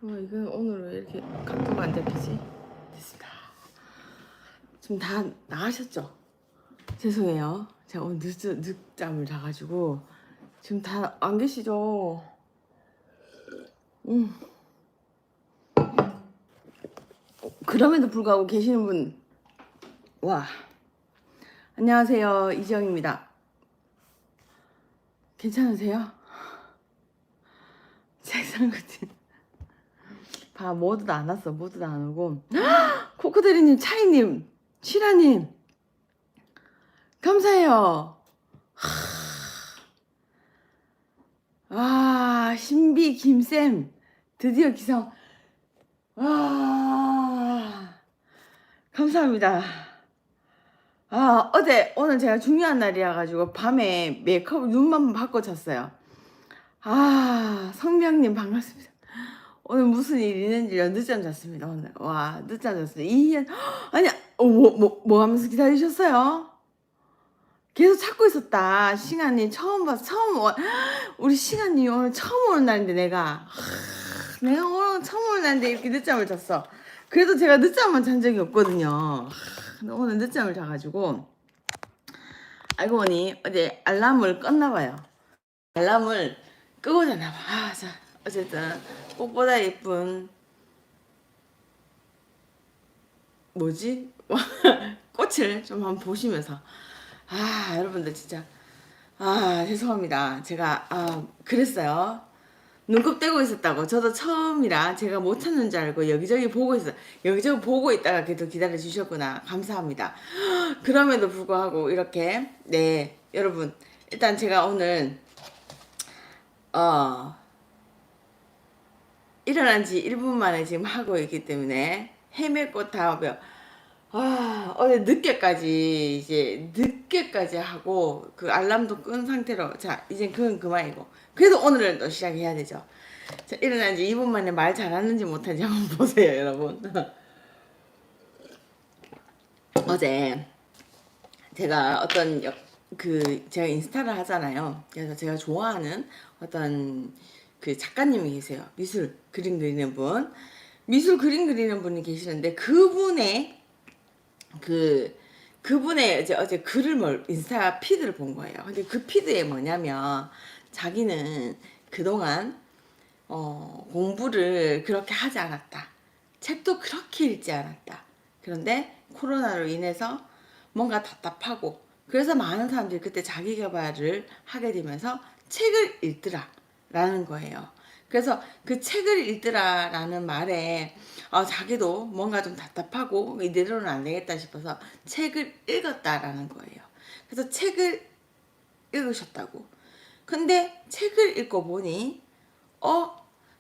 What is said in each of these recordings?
이건 오늘 왜 이렇게 각도가 안 잡히지? 됐습니다. 지금 다 나가셨죠? 죄송해요. 제가 오늘 늦잠을 자가지고 지금 다 안 계시죠? 그럼에도 불구하고 계시는 분, 와. 안녕하세요. 이지영입니다. 괜찮으세요? 책상 끝에 모두 다 안 왔어. 모두 다 안 오고. 코코데리님, 차이님, 시라님, 감사해요. 신비 김쌤 드디어 기성. 감사합니다. 오늘 제가 중요한 날이라 가지고 밤에 메이크업 눈만 바꿔 잤어요. 성명님 반갑습니다. 오늘 무슨 일 있는지요? 늦잠 잤습니다. 오늘 늦잠 잤어요. 이희연 아니 뭐 하면서 기다리셨어요? 계속 찾고 있었다. 시간이 처음 봐서 우리 시간이 오늘 처음 오는 날인데 내가 오늘 처음 오는 날인데 이렇게 늦잠을 잤어. 그래도 제가 늦잠만 잔 적이 없거든요. 근데 오늘 늦잠을 자가지고 알고 보니 어제 알람을 껐나봐요. 알람을 끄고 잤나봐. 자 어쨌든 꽃보다 예쁜 뭐지? 꽃을 좀 한번 보시면서 여러분들 진짜 죄송합니다. 제가 그랬어요. 눈곱 떼고 있었다고. 저도 처음이라 제가 못 찾는 줄 알고 여기저기 보고 있어. 여기저기 보고 있다가 계속 기다려 주셨구나. 감사합니다. 그럼에도 불구하고 이렇게 여러분 일단 제가 오늘 일어난 지 1분 만에 지금 하고 있기 때문에 해매꽃 다음에 어제 늦게까지 하고 그 알람도 끈 상태로 자 이제 그건 그만이고 그래도 오늘은 또 시작해야 되죠. 자, 일어난 지 2분 만에 말 잘하는지 못하는지 한번 보세요 여러분. 어제 제가 제가 인스타를 하잖아요. 그래서 제가 좋아하는 어떤 그 작가님이 계세요. 미술 그림 그리는 분이 계시는데 그분의 이제 어제 인스타 피드를 본 거예요. 근데 그 피드에 뭐냐면 자기는 그동안 공부를 그렇게 하지 않았다. 책도 그렇게 읽지 않았다. 그런데 코로나로 인해서 뭔가 답답하고 그래서 많은 사람들이 그때 자기계발을 하게 되면서 책을 읽더라 라는 거예요. 그래서 그 책을 읽더라라는 말에 자기도 뭔가 좀 답답하고 이대로는 안 되겠다 싶어서 책을 읽었다라는 거예요. 그래서 책을 읽으셨다고. 근데 책을 읽고 보니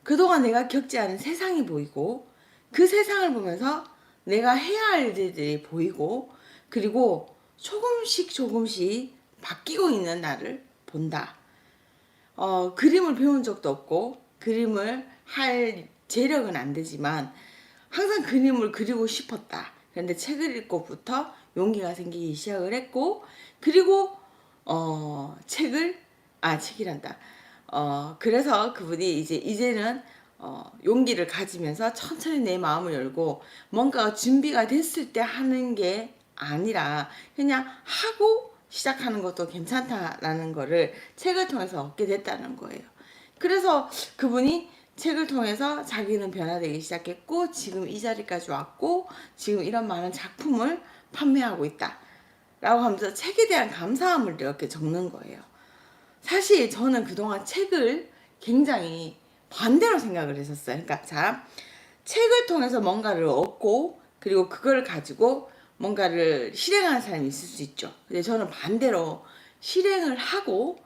그동안 내가 겪지 않은 세상이 보이고 그 세상을 보면서 내가 해야 할 일들이 보이고 그리고 조금씩 바뀌고 있는 나를 본다. 그림을 배운 적도 없고 그림을 할 재력은 안 되지만 항상 그림을 그리고 싶었다. 그런데 책을 읽고부터 용기가 생기기 시작을 했고 그리고 책이란다. 그래서 그분이 이제는 용기를 가지면서 천천히 내 마음을 열고 뭔가 준비가 됐을 때 하는 게 아니라 그냥 하고 시작하는 것도 괜찮다라는 거를 책을 통해서 얻게 됐다는 거예요. 그래서 그분이 책을 통해서 자기는 변화되기 시작했고 지금 이 자리까지 왔고 지금 이런 많은 작품을 판매하고 있다 라고 하면서 책에 대한 감사함을 이렇게 적는 거예요. 사실 저는 그동안 책을 굉장히 반대로 생각을 했었어요. 그러니까 책을 통해서 뭔가를 얻고 그리고 그걸 가지고 뭔가를 실행하는 사람이 있을 수 있죠. 근데 저는 반대로 실행을 하고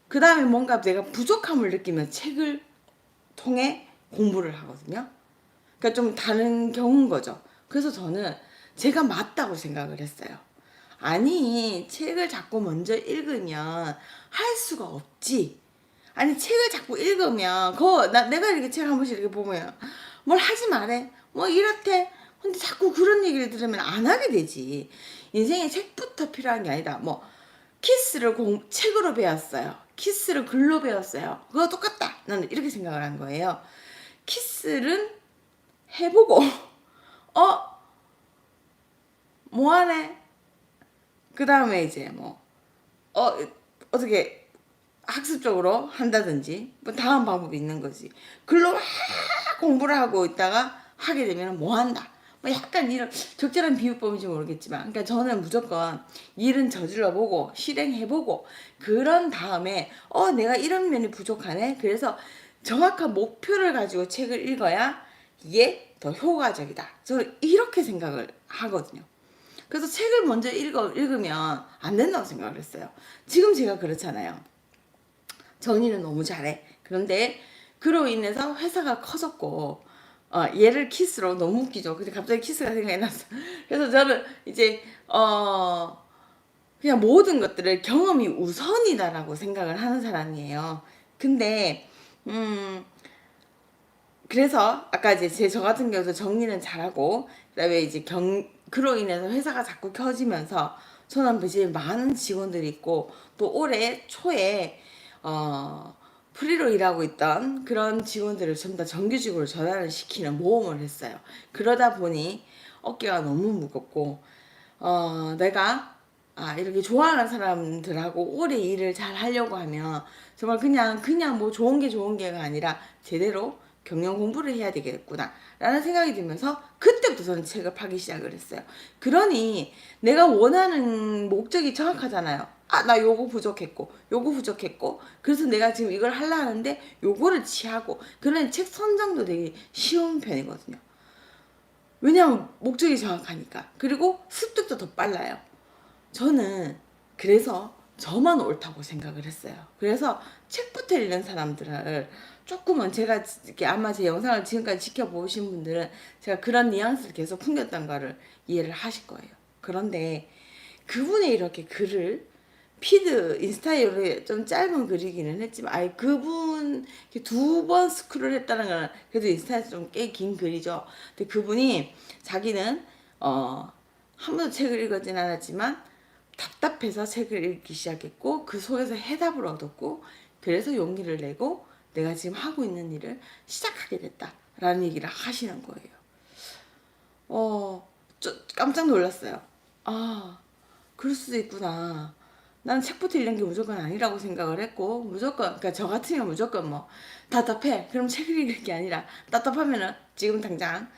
그 다음에 뭔가 내가 부족함을 느끼면 책을 통해 공부를 하거든요. 그러니까 좀 다른 경우인 거죠. 그래서 저는 제가 맞다고 생각을 했어요. 아니 책을 자꾸 먼저 읽으면 할 수가 없지. 아니 책을 자꾸 읽으면 내가 이렇게 책 한 번씩 이렇게 보면 뭘 하지 말래 뭐 이렇대. 근데 자꾸 그런 얘기를 들으면 안 하게 되지. 인생에 책부터 필요한 게 아니다. 뭐 키스를 책으로 배웠어요. 키스를 글로 배웠어요. 그거 똑같다. 나는 이렇게 생각을 한 거예요. 키스는 해보고 어 뭐하네. 그 다음에 이제 뭐 어떻게 학습적으로 한다든지 뭐 다음 방법이 있는 거지. 글로 막 공부를 하고 있다가 하게 되면 뭐 한다. 뭐 약간 이런 적절한 비유법인지 모르겠지만, 그러니까 저는 무조건 일은 저질러 보고 실행해 보고 그런 다음에 내가 이런 면이 부족하네. 그래서 정확한 목표를 가지고 책을 읽어야 이게 더 효과적이다. 저는 이렇게 생각을 하거든요. 그래서 책을 먼저 읽으면 안 된다고 생각을 했어요. 지금 제가 그렇잖아요. 정리는 너무 잘해. 그런데 그로 인해서 회사가 커졌고, 얘를 키스로 너무 웃기죠. 근데 갑자기 키스가 생각이 났어. 그래서 저는 이제 그냥 모든 것들을 경험이 우선이다라고 생각을 하는 사람이에요. 근데 그래서 아까 이제 저 같은 경우도 정리는 잘하고, 그다음에 이제 그로 인해서 회사가 자꾸 켜지면서 저는 이제 많은 직원들이 있고, 또 올해 초에 프리로 일하고 있던 그런 직원들을 전부 다 정규직으로 전환을 시키는 모험을 했어요. 그러다 보니 어깨가 너무 무겁고, 내가 이렇게 좋아하는 사람들하고 오래 일을 잘 하려고 하면 정말 그냥 뭐 좋은 게가 아니라 제대로 경영 공부를 해야 되겠구나 라는 생각이 들면서 그때부터 저는 책을 파기 시작을 했어요. 그러니 내가 원하는 목적이 정확하잖아요. 나 요거 부족했고, 그래서 내가 지금 이걸 하려 하는데 요거를 취하고, 그런 책 선정도 되게 쉬운 편이거든요. 왜냐하면 목적이 정확하니까. 그리고 습득도 더 빨라요. 저는 그래서 저만 옳다고 생각을 했어요. 그래서 책부터 읽는 사람들을 조금은, 제가 이렇게 아마 제 영상을 지금까지 지켜보신 분들은 제가 그런 뉘앙스를 계속 풍겼던 거를 이해를 하실 거예요. 그런데 그분이 이렇게 글을 인스타에 좀 짧은 글이기는 했지만, 그분 두 번 스크롤 했다는 건 그래도 인스타에서 좀 꽤 긴 글이죠. 근데 그분이 자기는 한 번도 책을 읽었진 않았지만 답답해서 책을 읽기 시작했고, 그 속에서 해답을 얻었고, 그래서 용기를 내고 내가 지금 하고 있는 일을 시작하게 됐다라는 얘기를 하시는 거예요. 깜짝 놀랐어요. 그럴 수도 있구나. 나는 책부터 읽는 게 무조건 아니라고 생각을 했고, 그러니까 저 같으면 무조건 뭐 답답해. 그럼 책을 읽을 게 아니라, 답답하면은 지금 당장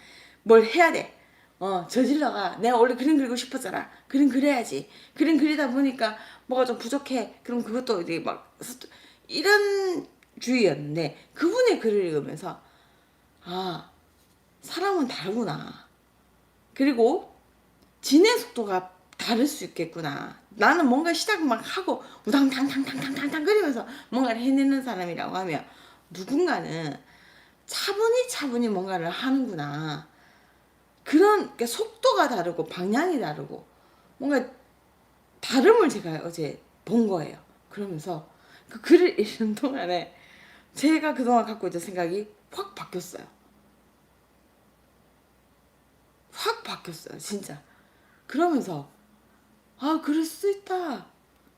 뭘 해야 돼. 저질러가. 내가 원래 그림 그리고 싶었잖아. 그림 그려야지. 그림 그리다 보니까 뭐가 좀 부족해. 그럼 그것도 이제 이런 주의였는데, 그분의 글을 읽으면서 사람은 다르구나. 그리고 진행 속도가 다를 수 있겠구나. 나는 뭔가 시작 막 하고 우당탕탕탕탕탕탕 거리면서 뭔가를 해내는 사람이라고 하면, 누군가는 차분히 뭔가를 하는구나. 그러니까 속도가 다르고 방향이 다르고 뭔가 다름을 제가 어제 본 거예요. 그러면서 그 글을 읽는 동안에 제가 그동안 갖고 있던 생각이 확 바뀌었어요. 확 바뀌었어요, 진짜. 그러면서 그럴 수 있다.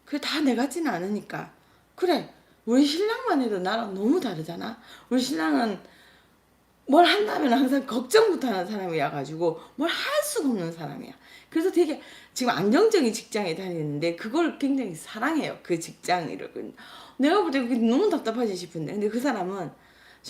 그래, 다 내 같지는 않으니까. 그래, 우리 신랑만 해도 나랑 너무 다르잖아. 우리 신랑은 뭘 한다면 항상 걱정부터 하는 사람이어가지고 뭘 할 수가 없는 사람이야. 그래서 되게 지금 안정적인 직장에 다니는데 그걸 굉장히 사랑해요. 그 직장을. 내가 볼 때 그게 너무 답답하지 싶은데, 근데 그 사람은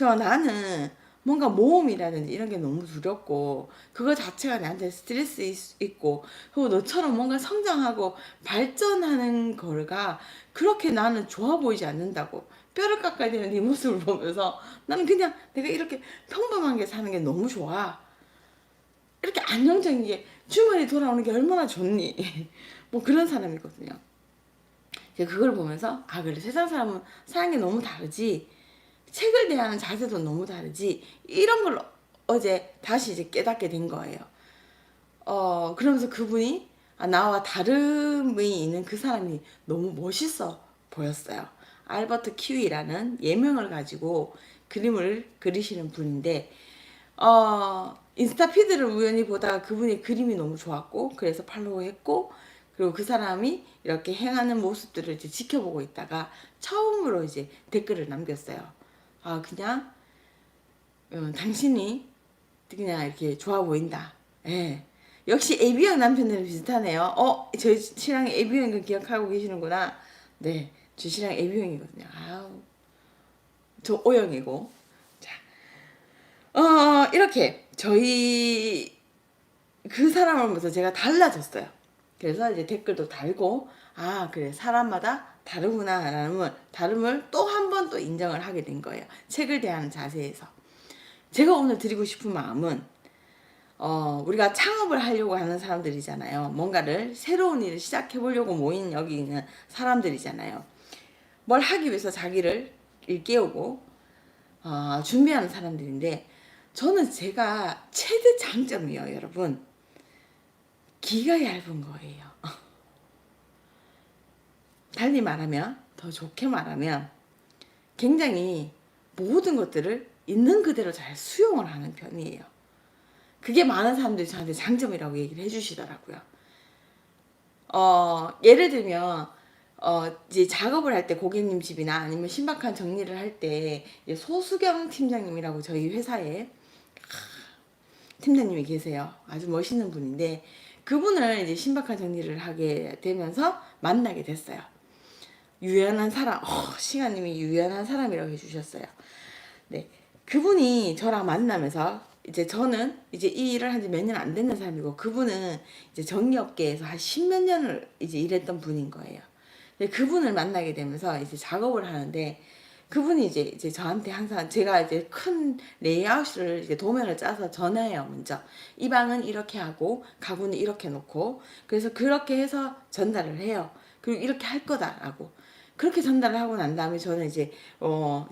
나는 뭔가 모험이라든지 이런 게 너무 두렵고 그거 자체가 나한테 스트레스 있고, 그리고 너처럼 뭔가 성장하고 발전하는 거가 그렇게 나는 좋아 보이지 않는다고. 뼈를 깎아야 되는 네 모습을 보면서 나는 그냥 내가 이렇게 평범한 게 사는 게 너무 좋아. 이렇게 안정적인 게, 주말에 돌아오는 게 얼마나 좋니. 뭐 그런 사람이거든요. 제가 그걸 보면서 그래, 세상 사람은 사는 게 너무 다르지, 책을 대하는 자세도 너무 다르지, 이런 걸 어제 다시 이제 깨닫게 된 거예요. 그러면서 그분이 나와 다름이 있는 그 사람이 너무 멋있어 보였어요. 알버트 키위라는 예명을 가지고 그림을 그리시는 분인데, 인스타 피드를 우연히 보다가 그분의 그림이 너무 좋았고, 그래서 팔로우했고, 그리고 그 사람이 이렇게 행하는 모습들을 이제 지켜보고 있다가 처음으로 이제 댓글을 남겼어요. 그냥 당신이 그냥 이렇게 좋아 보인다. 예. 역시 AB형 남편들은 비슷하네요. 저희 신랑이 AB형인 거 기억하고 계시는구나. 네, 저 신랑 AB형이거든요. 아우, 저 O형이고. 자, 이렇게 저희 그 사람을 보면서 제가 달라졌어요. 그래서 이제 댓글도 달고, 아, 그래, 사람마다 다르구나라는 다름을 또 한 번 또 인정을 하게 된 거예요. 책을 대하는 자세에서. 제가 오늘 드리고 싶은 마음은, 우리가 창업을 하려고 하는 사람들이잖아요. 뭔가를 새로운 일을 시작해 보려고 모인 여기 있는 사람들이잖아요. 뭘 하기 위해서 자기를 일깨우고, 준비하는 사람들인데, 저는 제가 최대 장점이요, 여러분. 기가 얇은 거예요. 달리 말하면, 더 좋게 말하면, 굉장히 모든 것들을 있는 그대로 잘 수용을 하는 편이에요. 그게 많은 사람들이 저한테 장점이라고 얘기를 해주시더라고요. 예를 들면, 이제 작업을 할 때 고객님 집이나 아니면 신박한 정리를 할 때 소수경 팀장님이라고 저희 회사에 팀장님이 계세요. 아주 멋있는 분인데 그분을 이제 신박한 정리를 하게 되면서 만나게 됐어요. 유연한 사람, 시간님이 유연한 사람이라고 해주셨어요. 네, 그분이 저랑 만나면서 이제 저는 이제 이 일을 한 지 몇 년 안 되는 사람이고 그분은 이제 정리업계에서 한 십몇 년을 이제 일했던 분인 거예요. 근데 그분을 만나게 되면서 이제 작업을 하는데 그분이 이제 저한테 항상 제가 이제 큰 레이아웃을 이제 도면을 짜서 전해요. 먼저 이 방은 이렇게 하고 가구는 이렇게 놓고 그래서 그렇게 해서 전달을 해요. 그리고 이렇게 할 거다라고 그렇게 전달을 하고 난 다음에 저는 이제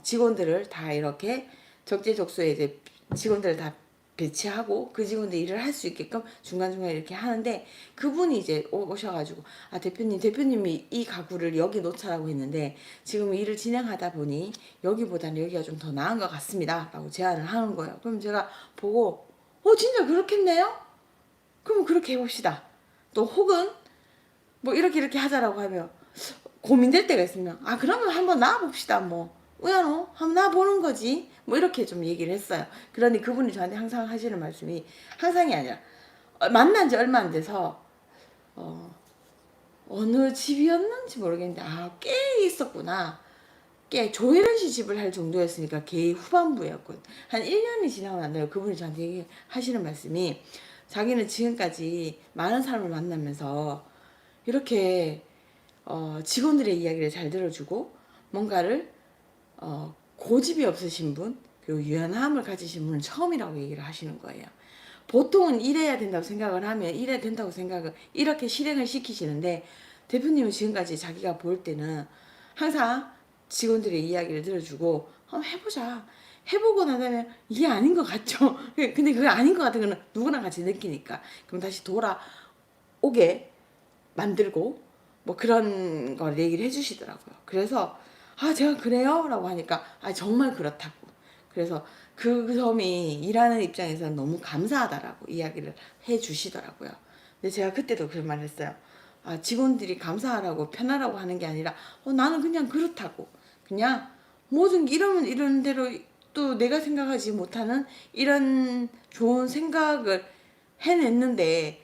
직원들을 다 이렇게 적재적소에 이제 직원들을 다 배치하고 그 직원들 일을 할 수 있게끔 중간중간 이렇게 하는데 그분이 이제 오셔가지고 대표님이 이 가구를 여기 놓자라고 했는데 지금 일을 진행하다 보니 여기보다는 여기가 좀 더 나은 것 같습니다 라고 제안을 하는 거예요. 그럼 제가 보고 진짜 그렇겠네요? 그럼 그렇게 해봅시다. 또 혹은 뭐 이렇게 하자라고 하면 고민될 때가 있으면 그러면 한번 나와봅시다 뭐 우야노 한번 나와보는 거지 뭐 이렇게 좀 얘기를 했어요. 그러니 그분이 저한테 항상 하시는 말씀이 항상이 아니라 만난 지 얼마 안 돼서 어느 집이었는지 모르겠는데 꽤 있었구나. 꽤 조혜련 씨 집을 할 정도였으니까 개 후반부였거든. 한 1년이 지나고 난 다음에 그분이 저한테 얘기하시는 말씀이 자기는 지금까지 많은 사람을 만나면서 이렇게 직원들의 이야기를 잘 들어주고 뭔가를 고집이 없으신 분 그리고 유연함을 가지신 분은 처음이라고 얘기를 하시는 거예요. 보통은 이래야 된다고 생각을 하면 이래야 된다고 생각을 이렇게 실행을 시키시는데 대표님은 지금까지 자기가 볼 때는 항상 직원들의 이야기를 들어주고 한번 해보자. 해보고 나면 이게 아닌 것 같죠. 근데 그게 아닌 것 같은 거는 누구나 같이 느끼니까 그럼 다시 돌아오게 만들고 뭐 그런 걸 얘기를 해주시더라고요. 그래서 제가 그래요? 라고 하니까 정말 그렇다고. 그래서 그 점이 일하는 입장에서는 너무 감사하다라고 이야기를 해주시더라고요. 근데 제가 그때도 그런 말을 했어요. 직원들이 감사하라고 편하라고 하는 게 아니라 나는 그냥 그렇다고. 그냥 모든 게 이러면 이런 대로 또 내가 생각하지 못하는 이런 좋은 생각을 해냈는데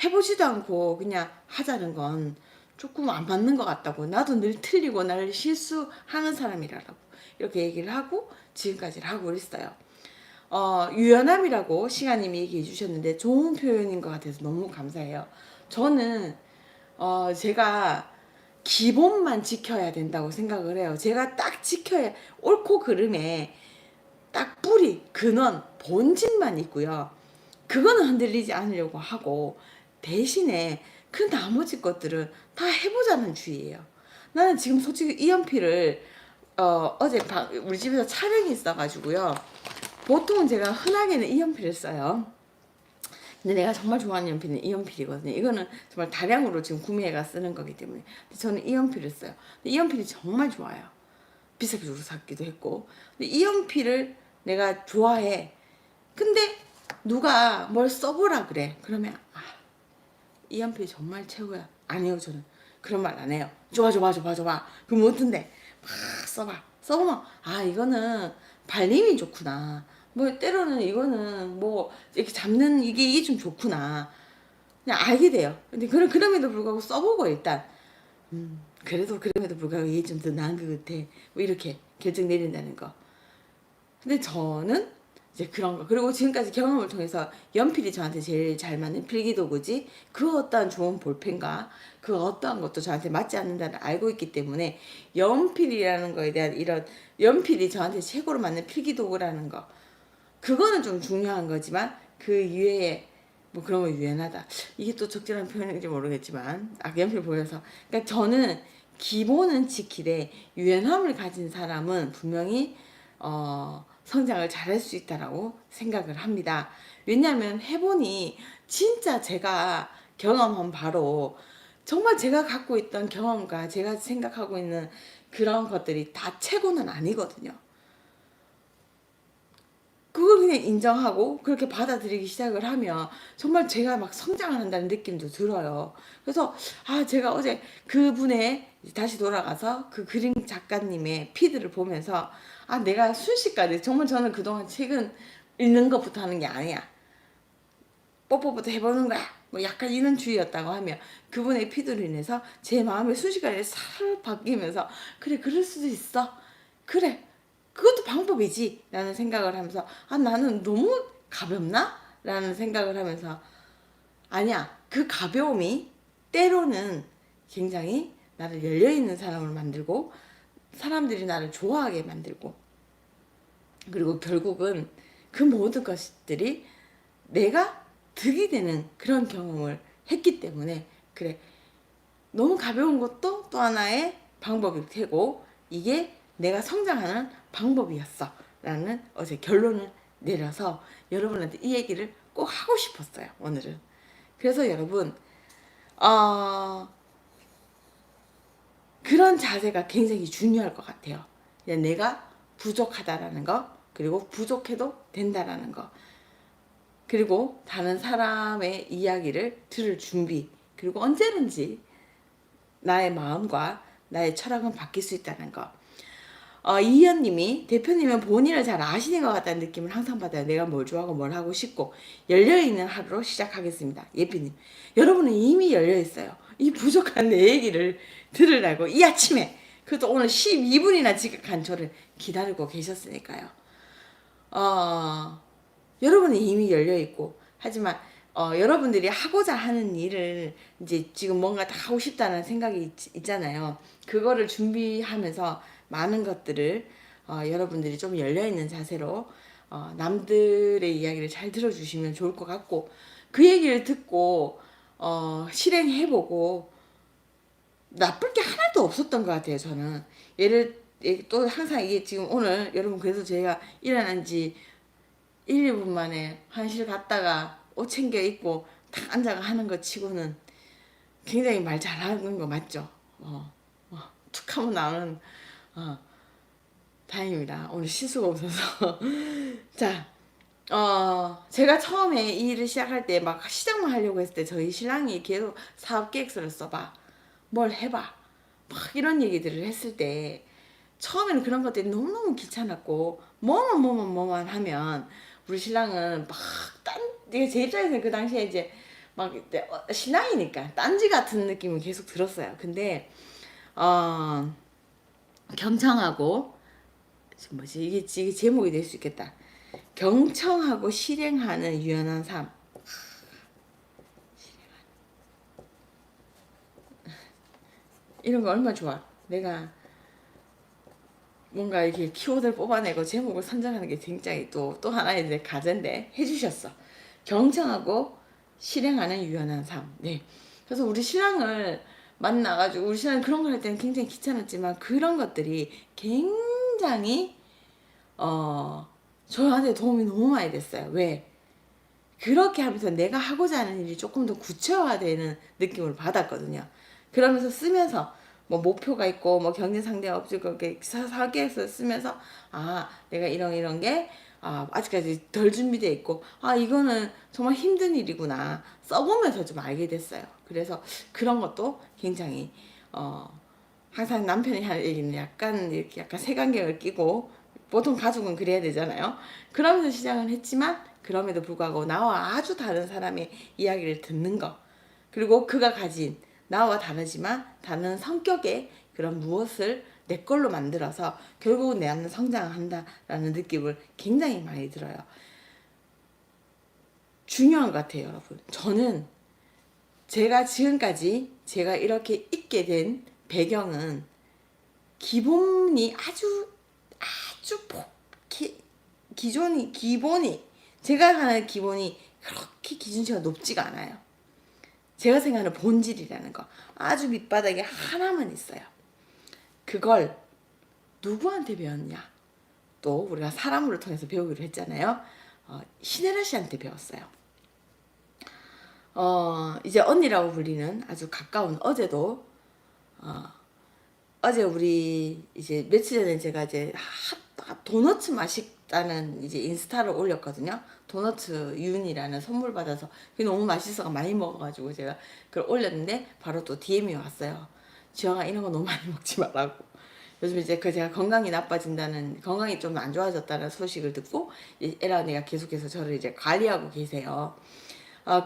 해보지도 않고 그냥 하자는 건 조금 안 맞는 것 같다고. 나도 늘 틀리고 날 실수하는 사람이라고 이렇게 얘기를 하고 지금까지를 하고 있어요. 유연함이라고 시간님이 얘기해 주셨는데 좋은 표현인 것 같아서 너무 감사해요. 저는 제가 기본만 지켜야 된다고 생각을 해요. 제가 딱 지켜야 옳고 그름에 딱 뿌리, 근원, 본질만 있고요. 그거는 흔들리지 않으려고 하고 대신에 그 나머지 것들은 다 해보자는 주의예요. 나는 지금 솔직히 이 연필을 어제 우리 집에서 촬영이 있어가지고요. 보통 제가 흔하게는 이 연필을 써요. 근데 내가 정말 좋아하는 연필은 이 연필이거든요. 이거는 정말 다량으로 지금 구매해가 쓰는 거기 때문에. 근데 저는 이 연필을 써요. 근데 이 연필이 정말 좋아요. 비싸게 주고 샀기도 했고. 근데 이 연필을 내가 좋아해. 근데 누가 뭘 써보라 그래. 그러면 이 연필이 정말 최고야. 아니요 저는 그런 말 안 해요. 좋아. 그럼 어떤데? 막 써봐. 써보면 이거는 발림이 좋구나. 뭐 때로는 이거는 뭐 이렇게 잡는 이게 좀 좋구나 그냥 알게 돼요. 근데 그럼에도 불구하고 써보고 일단 그래도 그럼에도 불구하고 이게 좀 더 나은 것 같아. 뭐 이렇게 결정 내린다는 거. 근데 저는 이제 그런 거 그리고 지금까지 경험을 통해서 연필이 저한테 제일 잘 맞는 필기도구지 그 어떠한 좋은 볼펜과 그 어떠한 것도 저한테 맞지 않는다는 알고 있기 때문에 연필이라는 거에 대한 이런 연필이 저한테 최고로 맞는 필기도구라는 거 그거는 좀 중요한 거지만 그 이외에 뭐 그런 거 유연하다 이게 또 적절한 표현인지 모르겠지만 연필 보여서 그러니까 저는 기본은 지키되 유연함을 가진 사람은 분명히 성장을 잘할 수 있다라고 생각을 합니다. 왜냐하면 해보니 진짜 제가 경험한 바로 정말 제가 갖고 있던 경험과 제가 생각하고 있는 그런 것들이 다 최고는 아니거든요. 그걸 그냥 인정하고 그렇게 받아들이기 시작을 하면 정말 제가 막 성장을 한다는 느낌도 들어요. 그래서 제가 어제 그분의 다시 돌아가서 그 그림 작가님의 피드를 보면서 내가 순식간에 정말 저는 그동안 책은 읽는 것부터 하는 게 아니야. 뽀뽀부터 해보는 거야. 뭐 약간 이런 주의였다고 하면 그분의 피드로 인해서 제 마음이 순식간에 살 바뀌면서 그래 그럴 수도 있어. 그래 그것도 방법이지 라는 생각을 하면서 나는 너무 가볍나? 라는 생각을 하면서 아니야 그 가벼움이 때로는 굉장히 나를 열려있는 사람을 만들고 사람들이 나를 좋아하게 만들고 그리고 결국은 그 모든 것들이 내가 득이 되는 그런 경험을 했기 때문에 그래 너무 가벼운 것도 또 하나의 방법일 테고 이게 내가 성장하는 방법이었어 라는 어제 결론을 내려서 여러분한테 이 얘기를 꼭 하고 싶었어요 오늘은. 그래서 여러분 그런 자세가 굉장히 중요할 것 같아요. 내가 부족하다라는 거 그리고 부족해도 된다라는 거 그리고 다른 사람의 이야기를 들을 준비 그리고 언제든지 나의 마음과 나의 철학은 바뀔 수 있다는 거. 이희연님이 대표님은 본인을 잘 아시는 것 같다는 느낌을 항상 받아요. 내가 뭘 좋아하고 뭘 하고 싶고 열려있는 하루로 시작하겠습니다. 예피님 여러분은 이미 열려있어요. 이 부족한 내 얘기를 들으라고 이 아침에 그것도 오늘 12분이나 지각한 저를 기다리고 계셨으니까요. 여러분은 이미 열려있고 하지만 여러분들이 하고자 하는 일을 이제 지금 뭔가 다 하고 싶다는 생각이 있잖아요. 그거를 준비하면서 많은 것들을 여러분들이 좀 열려있는 자세로 남들의 이야기를 잘 들어주시면 좋을 것 같고 그 얘기를 듣고 실행해보고 나쁠 게 하나도 없었던 것 같아요. 저는 또 항상 이게 지금 오늘 여러분 그래서 제가 일어난 지 1, 2분 만에 화장실 갔다가 옷 챙겨 입고 탁 앉아가 하는 것 치고는 굉장히 말 잘하는 거 맞죠? 툭 하면 나는 다행입니다. 오늘 실수가 없어서. 자, 제가 처음에 이 일을 시작할 때 막 시작만 하려고 했을 때 저희 신랑이 계속 사업 계획서를 써봐. 뭘 해봐. 막 이런 얘기들을 했을 때 처음에는 그런 것들이 너무너무 귀찮았고 뭐만 하면 우리 신랑은 이게 제 입장에서는 그 당시에 이제 막 신랑이니까 딴지 같은 느낌이 계속 들었어요. 근데 경청하고 뭐지 이게 제목이 될 수 있겠다. 경청하고 실행하는 유연한 삶. 이런 거 얼마 좋아. 내가 뭔가 이렇게 키워드를 뽑아내고 제목을 선정하는 게 굉장히 또 하나의 이제 과제인데 해주셨어. 경청하고 실행하는 유연한 삶. 네. 그래서 우리 신랑을 만나가지고 우리 신랑 그런 걸 할 때는 굉장히 귀찮았지만 그런 것들이 굉장히 저한테 도움이 너무 많이 됐어요. 왜? 그렇게 하면서 내가 하고자 하는 일이 조금 더 구체화되는 느낌을 받았거든요. 그러면서 쓰면서 뭐 목표가 있고 뭐 경제 상대 없이 그렇게 사계획서 쓰면서 내가 이런 게 아직까지 덜 준비돼 있고 이거는 정말 힘든 일이구나 써보면서 좀 알게 됐어요. 그래서 그런 것도 굉장히 항상 남편이 하는 얘기는 약간 이렇게 약간 색안경을 끼고 보통 가족은 그래야 되잖아요. 그러면서 시작은 했지만 그럼에도 불구하고 나와 아주 다른 사람의 이야기를 듣는 거, 그리고 그가 가진 나와 다르지만 다른 성격의 그런 무엇을 내 걸로 만들어서 결국은 내가 성장한다라는 느낌을 굉장히 많이 들어요. 중요한 것 같아요, 여러분. 저는 제가 지금까지 제가 이렇게 있게 된 배경은 기본이 아주 기본이 제가 하는 기본이 그렇게 기준치가 높지가 않아요. 제가 생각하는 본질이라는 거 아주 밑바닥에 하나만 있어요. 그걸 누구한테 배웠냐? 또 우리가 사람으로 통해서 배우기로 했잖아요. 신혜라 씨한테 배웠어요. 이제 언니라고 불리는 아주 가까운 어제 우리 이제 며칠 전에 제가 이제 도너츠 맛있다는 이제 인스타를 올렸거든요. 도너츠 윤이라는 선물 받아서 그게 너무 맛있어서 많이 먹어가지고 제가 그걸 올렸는데 바로 또 DM이 왔어요. 지영아 이런 거 너무 많이 먹지 말라고. 요즘 이제 제가 건강이 좀 안 좋아졌다는 소식을 듣고 에라 언니가 계속해서 저를 이제 관리하고 계세요.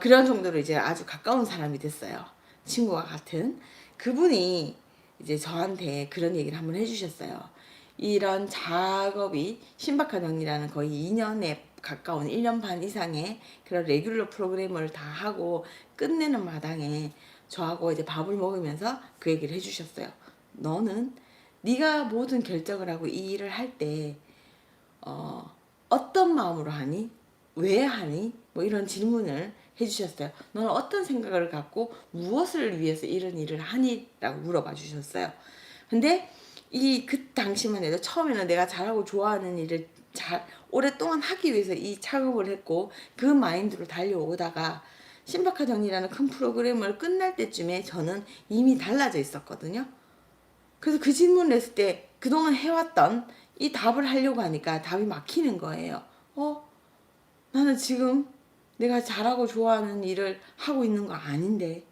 그런 정도로 이제 아주 가까운 사람이 됐어요. 친구와 같은 그분이 이제 저한테 그런 얘기를 한번 해주셨어요. 이런 작업이 신박한 언니라는 거의 2년에 가까운 1년 반 이상의 그런 레귤러 프로그램을 다 하고 끝내는 마당에 저하고 이제 밥을 먹으면서 그 얘기를 해주셨어요. 너는 네가 모든 결정을 하고 이 일을 할 때 어떤 마음으로 하니? 왜 하니? 뭐 이런 질문을 해주셨어요. 너는 어떤 생각을 갖고 무엇을 위해서 이런 일을 하니? 라고 물어봐 주셨어요. 근데 그 당시만 해도 처음에는 내가 잘하고 좋아하는 일을 오랫동안 하기 위해서 이 작업을 했고 그 마인드로 달려오다가 신박한 정리라는 큰 프로그램을 끝날 때쯤에 저는 이미 달라져 있었거든요. 그래서 그 질문을 했을 때 그동안 해왔던 이 답을 하려고 하니까 답이 막히는 거예요. 나는 지금 내가 잘하고 좋아하는 일을 하고 있는 거 아닌데.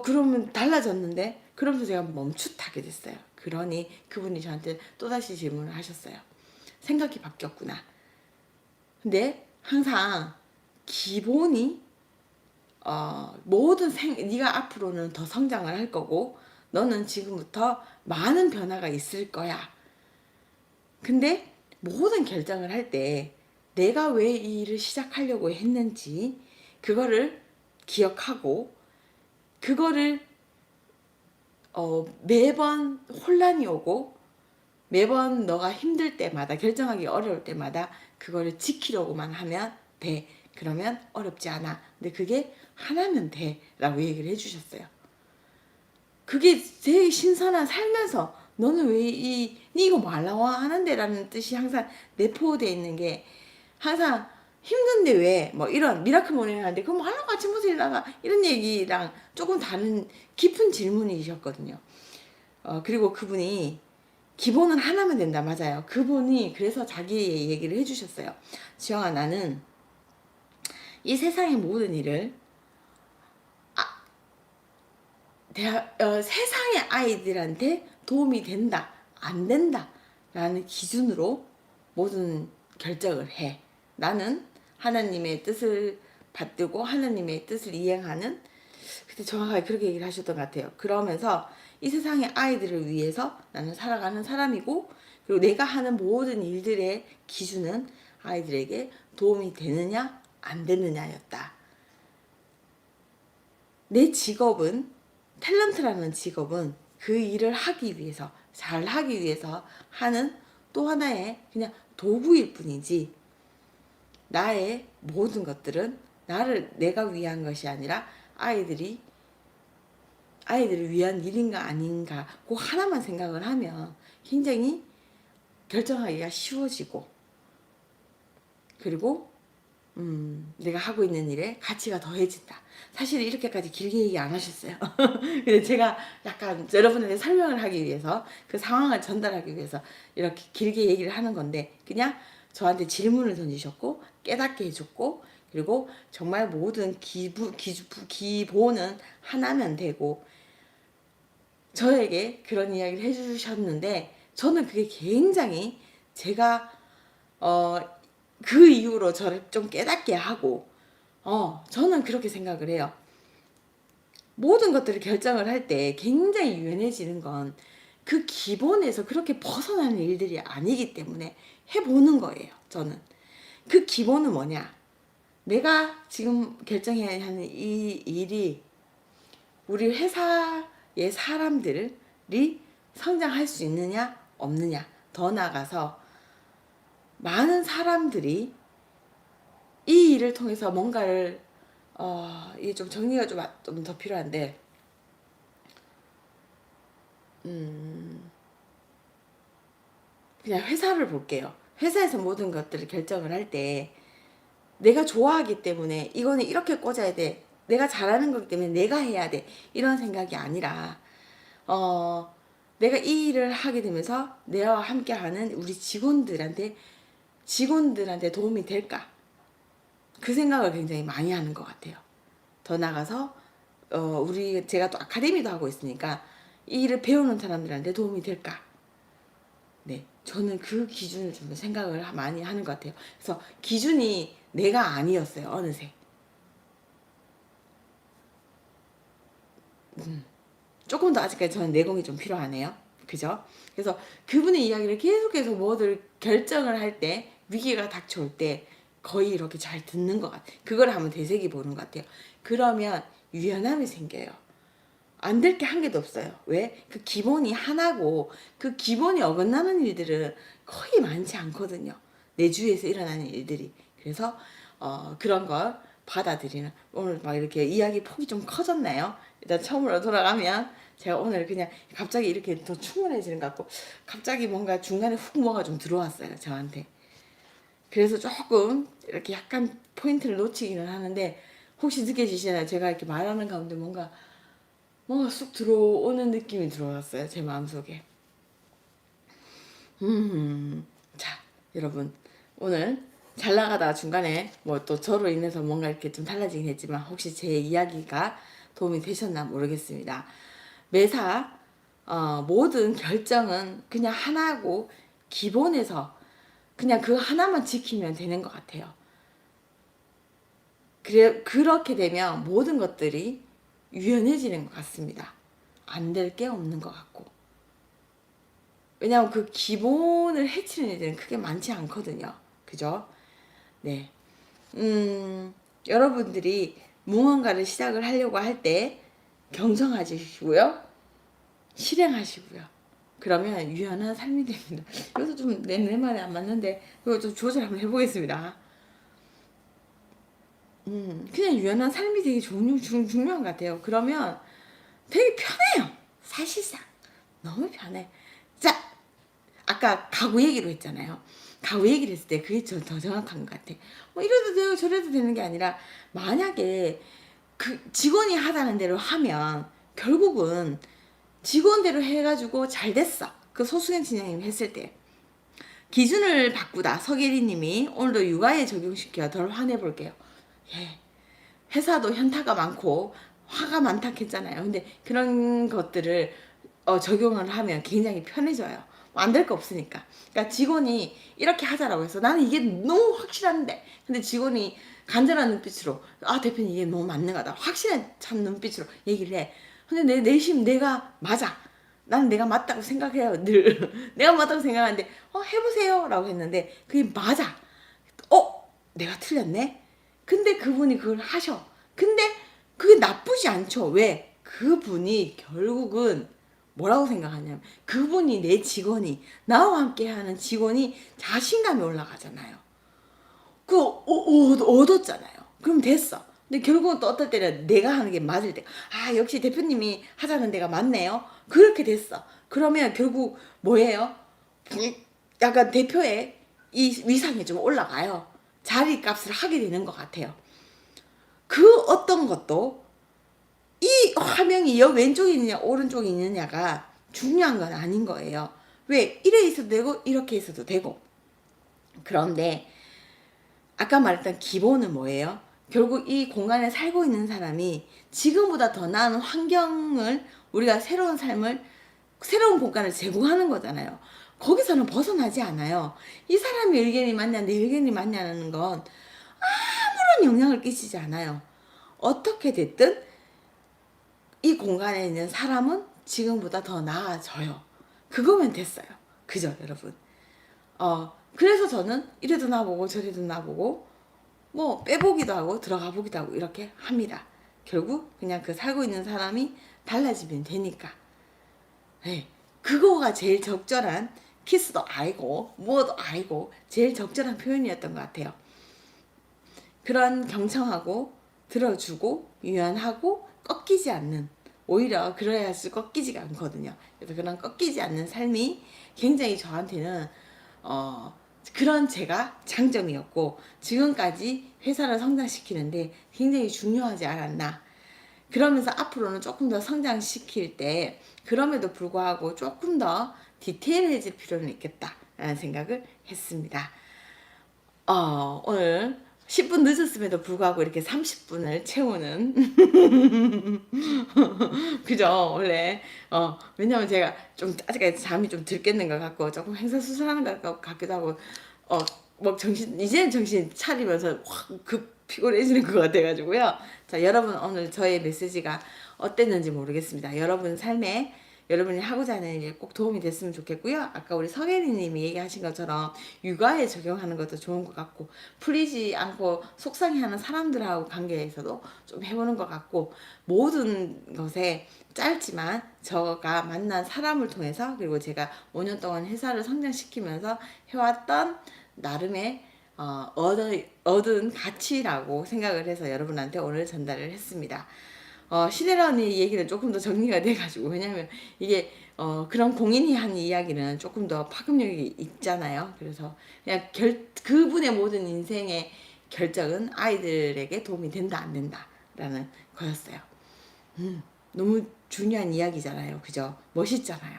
그러면 달라졌는데? 그러면서 제가 멈칫하게 됐어요. 그러니 그분이 저한테 또다시 질문을 하셨어요. 생각이 바뀌었구나. 근데 항상 기본이 네가 앞으로는 더 성장을 할 거고 너는 지금부터 많은 변화가 있을 거야. 근데 모든 결정을 할 때 내가 왜 이 일을 시작하려고 했는지 그거를 기억하고 그거를 매번 혼란이 오고 매번 너가 힘들 때마다 결정하기 어려울 때마다 그거를 지키려고만 하면 돼. 그러면 어렵지 않아. 근데 그게 하나면 돼 라고 얘기를 해주셨어요. 그게 되게 신선한 살면서 너는 니 이거 뭐 하려고 하는데 라는 뜻이 항상 내포되어 있는 게 항상 힘든데 왜 뭐 이런 미라클 모닝 하는데 그럼 뭐 하려고 아침 무슨 일 나가 이런 얘기랑 조금 다른 깊은 질문이셨거든요. 그리고 그분이 기본은 하나면 된다. 맞아요. 그분이 그래서 자기 얘기를 해주셨어요. 지영아 나는 이 세상의 모든 일을 세상의 아이들한테 도움이 된다, 안 된다 라는 기준으로 모든 결정을 해. 나는 하나님의 뜻을 받들고 하나님의 뜻을 이행하는 그때 정확하게 그렇게 얘기를 하셨던 것 같아요. 그러면서 이 세상의 아이들을 위해서 나는 살아가는 사람이고 그리고 내가 하는 모든 일들의 기준은 아이들에게 도움이 되느냐 안 되느냐였다. 내 직업은 탤런트라는 직업은 그 일을 하기 위해서 잘 하기 위해서 하는 또 하나의 그냥 도구일 뿐이지 나의 모든 것들은 내가 위한 것이 아니라 아이들을 위한 일인가 아닌가 그 하나만 생각을 하면 굉장히 결정하기가 쉬워지고 그리고 내가 하고 있는 일에 가치가 더해진다. 사실 이렇게까지 길게 얘기 안 하셨어요. 근데 제가 약간 여러분에게 설명을 하기 위해서 그 상황을 전달하기 위해서 이렇게 길게 얘기를 하는 건데 그냥 저한테 질문을 던지셨고 깨닫게 해줬고 그리고 정말 모든 기본은 하나면 되고 저에게 그런 이야기를 해주셨는데 저는 그게 굉장히 제가 그 이후로 저를 좀 깨닫게 하고 저는 그렇게 생각을 해요. 모든 것들을 결정을 할 때 굉장히 유연해지는 건 그 기본에서 그렇게 벗어나는 일들이 아니기 때문에 해보는 거예요. 저는 그 기본은 뭐냐, 내가 지금 결정해야 하는 이 일이 우리 회사의 사람들이 성장할 수 있느냐 없느냐, 더 나아가서 많은 사람들이 이 일을 통해서 뭔가를 이게 좀 정리가 좀 더 필요한데, 그냥 회사를 볼게요. 회사에서 모든 것들을 결정을 할 때 내가 좋아하기 때문에 이거는 이렇게 꽂아야 돼, 내가 잘하는 거기 때문에 내가 해야 돼, 이런 생각이 아니라 내가 이 일을 하게 되면서 내와 함께하는 우리 직원들한테 도움이 될까, 그 생각을 굉장히 많이 하는 것 같아요. 더 나가서 제가 또 아카데미도 하고 있으니까 이 일을 배우는 사람들한테 도움이 될까. 네, 저는 그 기준을 좀 생각을 많이 하는 것 같아요. 그래서 기준이 내가 아니었어요, 어느새. 조금 더 아직까지 저는 내공이 좀 필요하네요. 그죠? 그래서 그분의 이야기를 계속해서 뭐를 결정을 할 때, 위기가 닥쳐올 때 거의 이렇게 잘 듣는 것 같아요. 그걸 한번 되새기 보는 것 같아요. 그러면 유연함이 생겨요. 안 될 게 한 개도 없어요. 왜? 그 기본이 하나고 그 기본이 어긋나는 일들은 거의 많지 않거든요. 내 주위에서 일어나는 일들이. 그래서 그런 걸 받아들이는, 오늘 막 이렇게 이야기 폭이 좀 커졌나요? 일단 처음으로 돌아가면 제가 오늘 그냥 갑자기 이렇게 더 충분해지는 것 같고, 갑자기 뭔가 중간에 훅 뭐가 좀 들어왔어요, 저한테. 그래서 조금 이렇게 약간 포인트를 놓치기는 하는데, 혹시 느껴지시나요? 제가 이렇게 말하는 가운데 뭔가 쑥 들어오는 느낌이 들어왔어요, 제 마음속에. 자, 여러분, 오늘 잘 나가다가 중간에 뭐 또 저로 인해서 뭔가 이렇게 좀 달라지긴 했지만 혹시 제 이야기가 도움이 되셨나 모르겠습니다. 매사 모든 결정은 그냥 하나고 기본에서 그냥 그 하나만 지키면 되는 것 같아요. 그렇게 되면 모든 것들이 유연해지는 것 같습니다. 안 될 게 없는 것 같고. 왜냐하면 그 기본을 해치는 일들은 크게 많지 않거든요. 그죠? 네. 여러분들이 무언가를 시작을 하려고 할 때 경청하시고요. 실행하시고요. 그러면 유연한 삶이 됩니다. 이것도 좀 내 말에 안 맞는데 이거 좀 조절 한번 해보겠습니다. 그냥 유연한 삶이 되게 중요한 것 같아요. 그러면 되게 편해요. 사실상 너무 편해. 자, 아까 가구 얘기로 했잖아요. 가구 얘기를 했을 때 그게 더 정확한 것 같아. 뭐 이래도 되고 저래도 되는 게 아니라, 만약에 그 직원이 하자는 대로 하면 결국은 직원대로 해가지고 잘 됐어. 그 소수경 진영님 했을 때 기준을 바꾸다. 서계리님이 오늘도 육아에 적용시켜 덜 화내볼게요. 예. 회사도 현타가 많고 화가 많다 했잖아요. 근데 그런 것들을 적용을 하면 굉장히 편해져요. 안 될 거 없으니까. 그러니까 직원이 이렇게 하자라고 해서 나는 이게 너무 확실한데, 근데 직원이 간절한 눈빛으로 대표님 이게 너무 맞는 거다, 확실한 참 눈빛으로 얘기를 해. 근데 내 내심 내가 맞아, 나는 내가 맞다고 생각해요, 늘. 내가 맞다고 생각하는데 해보세요 라고 했는데 그게 맞아. 내가 틀렸네. 근데 그분이 그걸 하셔. 근데 그게 나쁘지 않죠. 왜? 그분이 결국은 뭐라고 생각하냐면, 그분이, 내 직원이, 나와 함께 하는 직원이 자신감이 올라가잖아요. 얻었잖아요. 그럼 됐어. 근데 결국은 또 어떨 때는 내가 하는 게 맞을 때, 역시 대표님이 하자는 데가 맞네요. 그렇게 됐어. 그러면 결국 뭐예요? 약간 대표의 이 위상이 좀 올라가요. 자리 값을 하게 되는 것 같아요. 그 어떤 것도 이 화면이 왼쪽에 있느냐 오른쪽에 있느냐가 중요한 건 아닌 거예요. 왜? 이래 있어도 되고 이렇게 있어도 되고. 그런데 아까 말했던 기본은 뭐예요? 결국 이 공간에 살고 있는 사람이 지금보다 더 나은 환경을, 우리가 새로운 삶을, 새로운 공간을 제공하는 거잖아요. 거기서는 벗어나지 않아요. 이 사람의 의견이 맞냐 내 의견이 맞냐는 건 아무런 영향을 끼치지 않아요. 어떻게 됐든 이 공간에 있는 사람은 지금보다 더 나아져요. 그거면 됐어요. 그죠, 여러분? 그래서 저는 이래도 나보고 저래도 나보고 뭐 빼보기도 하고 들어가 보기도 하고 이렇게 합니다. 결국 그냥 그 살고 있는 사람이 달라지면 되니까. 네, 그거가 제일 적절한, 키스도 아니고 뭐도 아니고 제일 적절한 표현이었던 것 같아요. 그런 경청하고 들어주고 유연하고 꺾이지 않는, 오히려 그래야 할수 꺾이지가 않거든요. 그래서 그런 꺾이지 않는 삶이 굉장히 저한테는 그런 제가 장점이었고 지금까지 회사를 성장시키는데 굉장히 중요하지 않았나. 그러면서 앞으로는 조금 더 성장시킬 때 그럼에도 불구하고 조금 더 디테일해질 필요는 있겠다라는 생각을 했습니다. 오늘 10분 늦었음에도 불구하고 이렇게 30분을 채우는 그죠, 원래 왜냐면 제가 좀 아직까지 잠이 좀 덜 깼는 것 같고 조금 행사수술하는 것 같기도 하고 뭐 이제는 정신 차리면서 확 피곤해지는 것 같아가지고요. 자, 여러분 오늘 저의 메시지가 어땠는지 모르겠습니다. 여러분 삶에 여러분이 하고자 하는 일 꼭 도움이 됐으면 좋겠고요. 아까 우리 서계리님이 얘기하신 것처럼 육아에 적용하는 것도 좋은 것 같고, 풀리지 않고 속상해하는 사람들하고 관계에서도 좀 해보는 것 같고, 모든 것에 짧지만 저가 만난 사람을 통해서, 그리고 제가 5년 동안 회사를 성장시키면서 해왔던 나름의 얻은 가치라고 생각을 해서 여러분한테 오늘 전달을 했습니다. 시네라 언니 얘기는 조금 더 정리가 돼가지고, 왜냐면 이게 그런 공인이 한 이야기는 조금 더 파급력이 있잖아요. 그래서 그냥 그분의 모든 인생의 결정은 아이들에게 도움이 된다 안 된다라는 거였어요. 너무 중요한 이야기잖아요. 그죠? 멋있잖아요.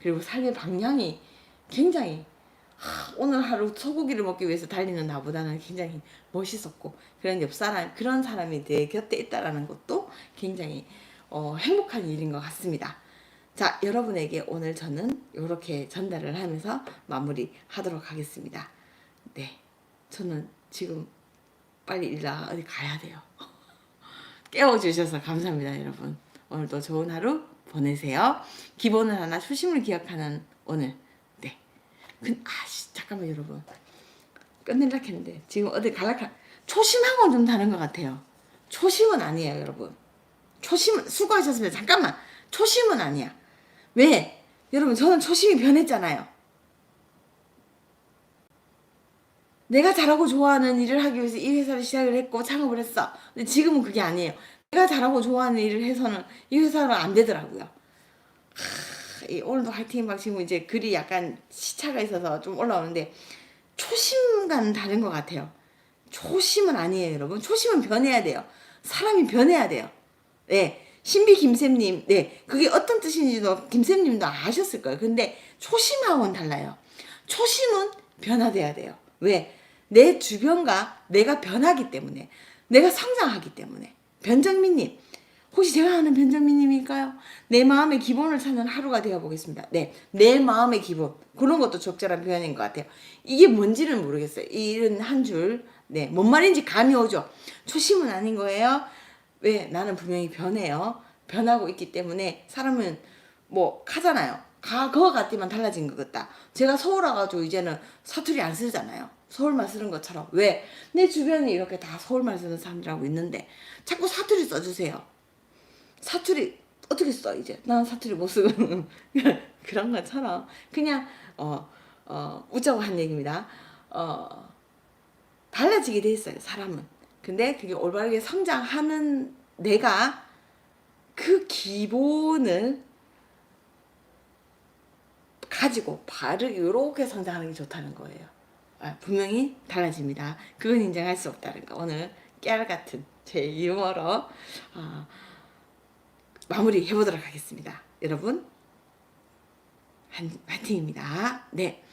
그리고 삶의 방향이 굉장히 오늘 하루 소고기를 먹기 위해서 달리는 나보다는 굉장히 멋있었고, 그런 옆사람, 그런 사람이 내 곁에 있다라는 것도 굉장히 행복한 일인 것 같습니다. 자, 여러분에게 오늘 저는 이렇게 전달을 하면서 마무리 하도록 하겠습니다. 네, 저는 지금 빨리 일나 어디 가야 돼요. 깨워주셔서 감사합니다, 여러분. 오늘도 좋은 하루 보내세요. 기본을 하나, 초심을 기억하는 오늘. 네. 잠깐만 여러분. 끝낼라 했는데 지금 어디 갈락하. 초심하고는 좀 다른 것 같아요. 초심은 아니에요, 여러분. 초심은 수고하셨습니다. 잠깐만. 초심은 아니야. 왜? 여러분, 저는 초심이 변했잖아요. 내가 잘하고 좋아하는 일을 하기 위해서 이 회사를 시작을 했고 창업을 했어. 근데 지금은 그게 아니에요. 내가 잘하고 좋아하는 일을 해서는 이 회사는 안 되더라고요. 오늘도 화이팅 막 지금 이제 글이 약간 시차가 있어서 좀 올라오는데, 초심과는 다른 것 같아요. 초심은 아니에요, 여러분. 초심은 변해야 돼요. 사람이 변해야 돼요. 네. 신비 김쌤님, 네. 그게 어떤 뜻인지도 김쌤님도 아셨을 거예요. 근데 초심하고는 달라요. 초심은 변화돼야 돼요. 왜? 내 주변과 내가 변하기 때문에, 내가 성장하기 때문에. 변정민님, 혹시 제가 아는 변정민님일까요? 내 마음의 기본을 찾는 하루가 되어보겠습니다. 네, 내 마음의 기본. 그런 것도 적절한 표현인 것 같아요. 이게 뭔지는 모르겠어요. 이런 한 줄, 네, 뭔 말인지 감이 오죠. 초심은 아닌 거예요. 왜? 나는 분명히 변해요. 변하고 있기 때문에 사람은 뭐 하잖아요. 그거 같지만 달라진 것 같다. 제가 서울 와가지고 이제는 사투리 안 쓰잖아요. 서울말 쓰는 것처럼. 왜? 내 주변에 이렇게 다 서울말 쓰는 사람들하고 있는데 자꾸 사투리 써주세요. 사투리 어떻게 써 이제? 난 사투리 못 쓰고 그런 것처럼 그냥 웃자고 한 얘기입니다. 달라지게 돼 있어요, 사람은. 근데 그게 올바르게 성장하는 내가 그 기본을 가지고 바르게 이렇게 성장하는 게 좋다는 거예요. 분명히 달라집니다. 그건 인정할 수 없다는 거. 오늘 깨알 같은 제 유머로 마무리 해보도록 하겠습니다. 여러분 화이팅입니다. 네,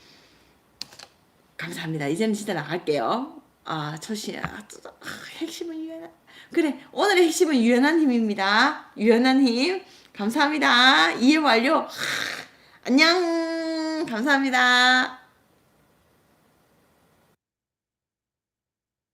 감사합니다. 이제는 진짜 나갈게요. 초심, 핵심은 유연한. 그래, 오늘의 핵심은 유연한 힘입니다. 유연한 힘. 감사합니다. 이해 완료. 안녕. 감사합니다.